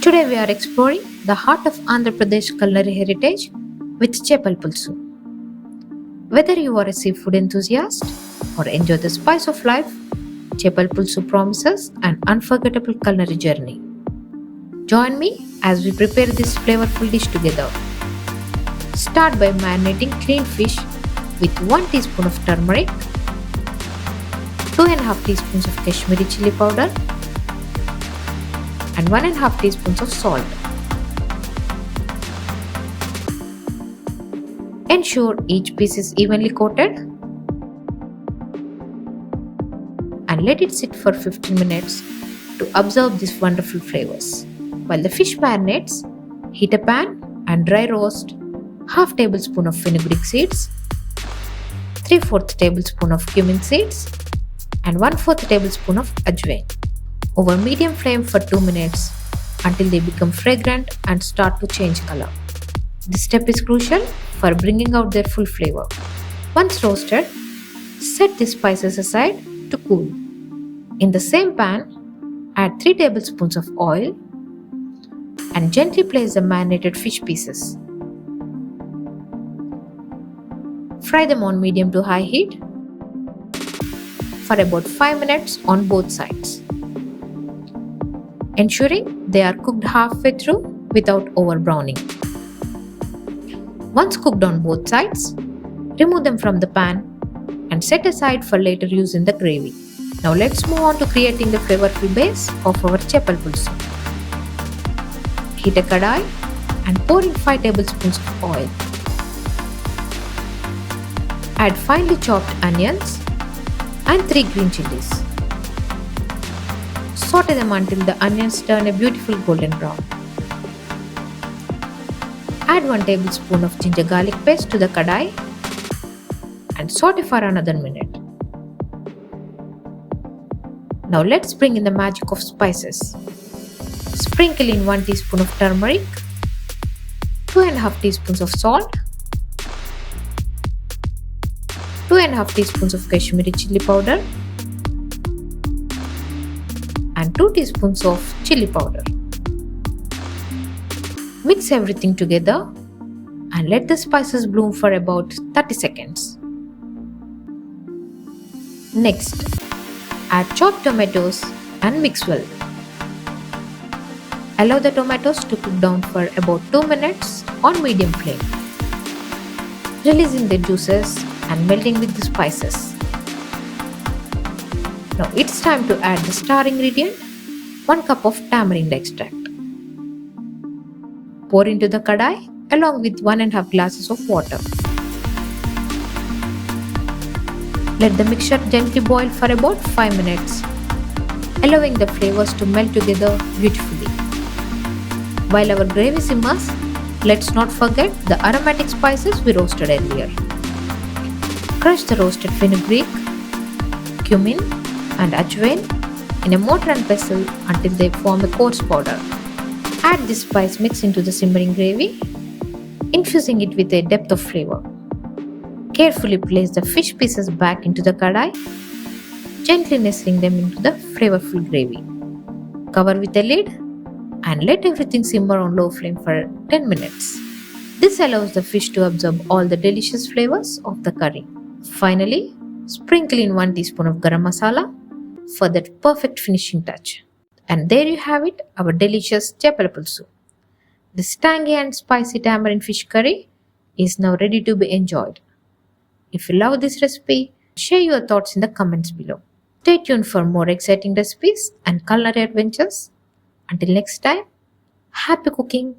Today we are exploring the heart of Andhra Pradesh culinary heritage with Chepala Pulusu. Whether you are a seafood enthusiast or enjoy the spice of life, Chepala Pulusu promises an unforgettable culinary journey. Join me as we prepare this flavorful dish together. Start by marinating clean fish with 1 teaspoon of turmeric, 2.5 teaspoons of Kashmiri chili powder, and 1.5 teaspoons of salt. Ensure each piece is evenly coated and let it sit for 15 minutes to absorb these wonderful flavors. While the fish marinates, heat a pan and dry roast half tablespoon of fenugreek seeds, 3/4 tablespoon of cumin seeds, and 1/4 tablespoon of ajwain over medium flame for 2 minutes until they become fragrant and start to change color. This step is crucial for bringing out their full flavor. Once roasted, set the spices aside to cool. In the same pan, add 3 tablespoons of oil and gently place the marinated fish pieces. Fry them on medium to high heat for about 5 minutes on both sides, ensuring they are cooked halfway through without over browning. Once cooked on both sides, remove them from the pan and set aside for later use in the gravy. Now let's move on to creating the flavorful base of our Chepala Pulusu. Heat a kadai and pour in 5 tablespoons of oil. Add finely chopped onions and 3 green chilies. Saute them until the onions turn a beautiful golden brown. Add 1 tablespoon of ginger garlic paste to the kadai and saute for another minute. Now let's bring in the magic of spices. Sprinkle in 1 teaspoon of turmeric, 2.5 teaspoons of salt, 2.5 teaspoons of Kashmiri chili powder, and 2 teaspoons of chili powder. Mix everything together and let the spices bloom for about 30 seconds. Next, add chopped tomatoes and mix well. Allow the tomatoes to cook down for about 2 minutes on medium flame, releasing the juices and melting with the spices. Now it's time to add the star ingredient, 1 cup of tamarind extract. Pour into the kadai along with 1.5 glasses of water. Let the mixture gently boil for about 5 minutes, allowing the flavors to melt together beautifully. While our gravy simmers, let's not forget the aromatic spices we roasted earlier. Crush the roasted fenugreek, cumin, and ajwain in a mortar and pestle until they form a coarse powder. Add this spice mix into the simmering gravy, infusing it with a depth of flavor. Carefully place the fish pieces back into the kadai, gently nestling them into the flavorful gravy. Cover with a lid and let everything simmer on low flame for 10 minutes. This allows the fish to absorb all the delicious flavors of the curry. Finally, sprinkle in 1 teaspoon of garam masala for that perfect finishing touch. And there you have it, our delicious Chepala Pulusu. This tangy and spicy tamarind fish curry is now ready to be enjoyed. If you love this recipe, share your thoughts in the comments below. Stay tuned for more exciting recipes and culinary adventures. Until next time, happy cooking!